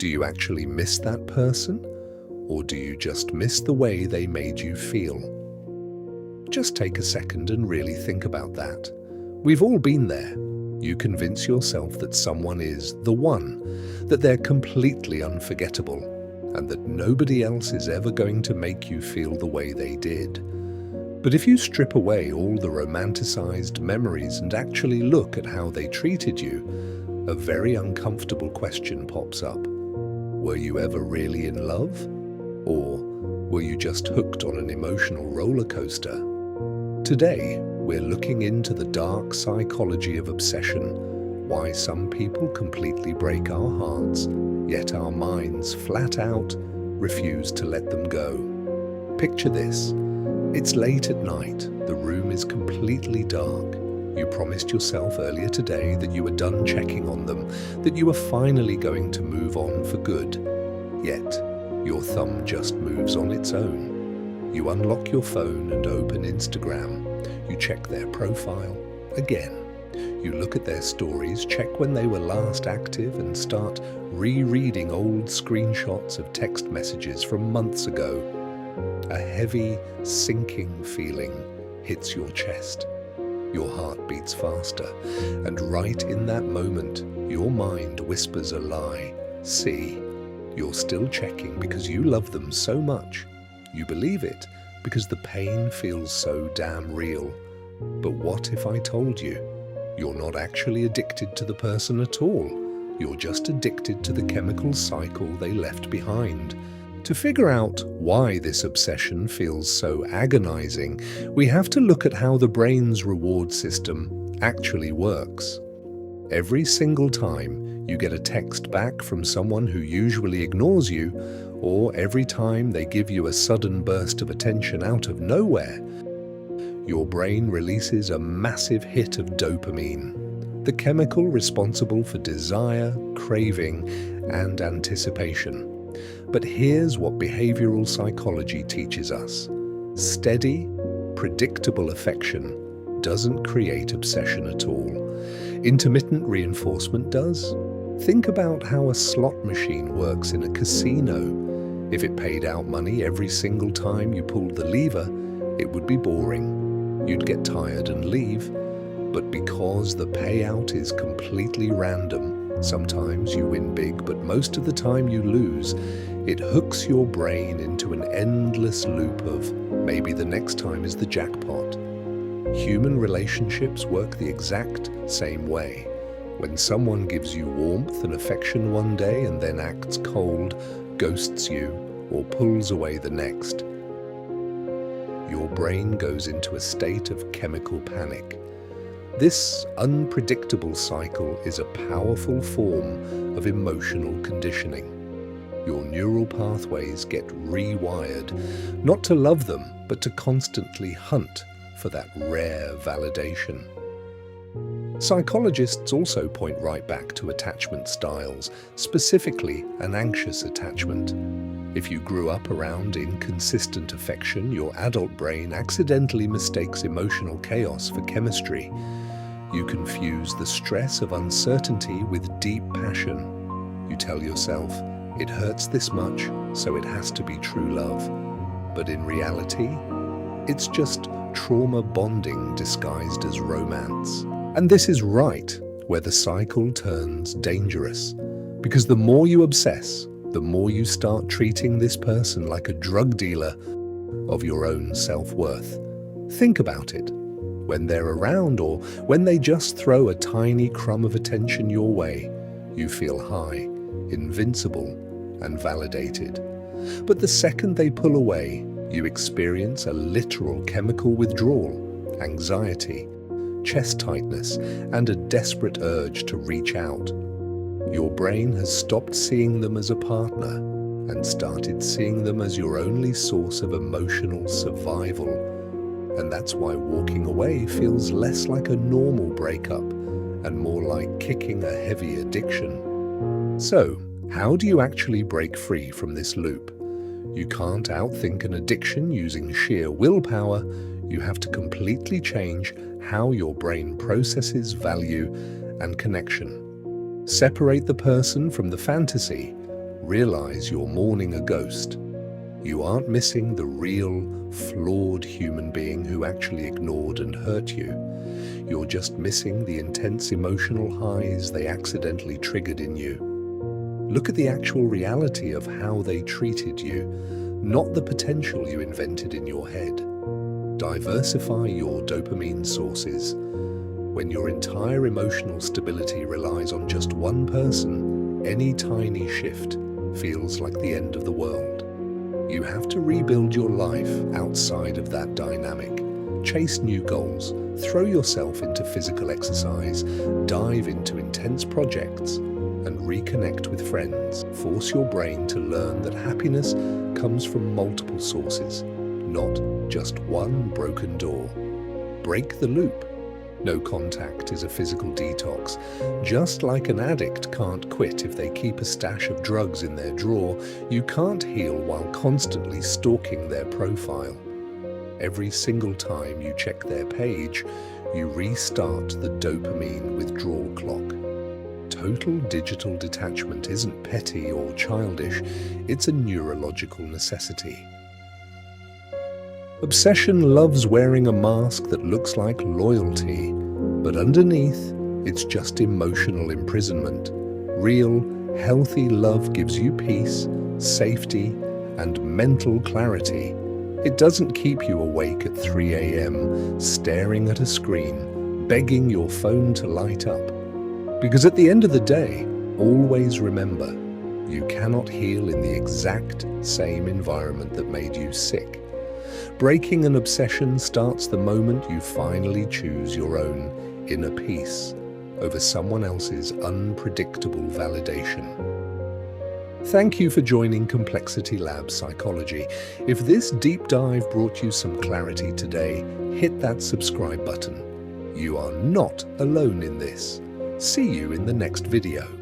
Do you actually miss that person? Or do you just miss the way they made you feel? Just take a second and really think about that. We've all been there. You convince yourself that someone is the one, that they're completely unforgettable, and that nobody else is ever going to make you feel the way they did. But if you strip away all the romanticized memories and actually look at how they treated you, a very uncomfortable question pops up. Were you ever really in love? Or were you just hooked on an emotional roller coaster? Today, we're looking into the dark psychology of obsession, why some people completely break our hearts, yet our minds flat out refuse to let them go. Picture this. It's late at night, the room is completely dark. You promised yourself earlier today that you were done checking on them, that you were finally going to move on for good. Yet, your thumb just moves on its own. You unlock your phone and open Instagram. You check their profile again. You look at their stories, check when they were last active, and start rereading old screenshots of text messages from months ago. A heavy, sinking feeling hits your chest. Your heart beats faster, and right in that moment, your mind whispers a lie. See, you're still checking because you love them so much. You believe it because the pain feels so damn real. But what if I told you? You're not actually addicted to the person at all. You're just addicted to the chemical cycle they left behind. To figure out why this obsession feels so agonizing, we have to look at how the brain's reward system actually works. Every single time you get a text back from someone who usually ignores you, or every time they give you a sudden burst of attention out of nowhere, your brain releases a massive hit of dopamine, the chemical responsible for desire, craving, and anticipation. But here's what behavioral psychology teaches us. Steady, predictable affection doesn't create obsession at all. Intermittent reinforcement does. Think about how a slot machine works in a casino. If it paid out money every single time you pulled the lever, it would be boring. You'd get tired and leave. But because the payout is completely random, sometimes you win big, but most of the time you lose, it hooks your brain into an endless loop of maybe the next time is the jackpot. Human relationships work the exact same way. When someone gives you warmth and affection one day and then acts cold, ghosts you, or pulls away the next, your brain goes into a state of chemical panic. This unpredictable cycle is a powerful form of emotional conditioning. Your neural pathways get rewired, not to love them, but to constantly hunt for that rare validation. Psychologists also point right back to attachment styles, specifically an anxious attachment. If you grew up around inconsistent affection, your adult brain accidentally mistakes emotional chaos for chemistry. You confuse the stress of uncertainty with deep passion. You tell yourself, it hurts this much, so it has to be true love. But in reality, it's just trauma bonding disguised as romance. And this is right where the cycle turns dangerous. Because the more you obsess, the more you start treating this person like a drug dealer of your own self-worth. Think about it. When they're around or when they just throw a tiny crumb of attention your way, you feel high, invincible, and validated. But the second they pull away, you experience a literal chemical withdrawal, anxiety, chest tightness, and a desperate urge to reach out. Your brain has stopped seeing them as a partner and started seeing them as your only source of emotional survival. And that's why walking away feels less like a normal breakup and more like kicking a heavy addiction. So, how do you actually break free from this loop? You can't outthink an addiction using sheer willpower. You have to completely change how your brain processes value and connection. Separate the person from the fantasy realize you're mourning a ghost. You aren't missing the real, flawed human being who actually ignored and hurt you. You're just missing the intense emotional highs they accidentally triggered in you. Look at the actual reality of how they treated you, not the potential you invented in your head. Diversify your dopamine sources. When your entire emotional stability relies on just one person, any tiny shift feels like the end of the world. You have to rebuild your life outside of that dynamic. Chase new goals, throw yourself into physical exercise, dive into intense projects, and reconnect with friends. Force your brain to learn that happiness comes from multiple sources, not just one broken door. Break the loop. No contact is a physical detox. Just like an addict can't quit if they keep a stash of drugs in their drawer, you can't heal while constantly stalking their profile. Every single time you check their page, you restart the dopamine withdrawal clock. Total digital detachment isn't petty or childish, it's a neurological necessity. Obsession loves wearing a mask that looks like loyalty, but underneath, it's just emotional imprisonment. Real, healthy love gives you peace, safety, and mental clarity. It doesn't keep you awake at 3 a.m., staring at a screen, begging your phone to light up. Because at the end of the day, always remember, you cannot heal in the exact same environment that made you sick. Breaking an obsession starts the moment you finally choose your own inner peace over someone else's unpredictable validation. Thank you for joining Complexity Lab Psychology. If this deep dive brought you some clarity today, hit that subscribe button. You are not alone in this. See you in the next video.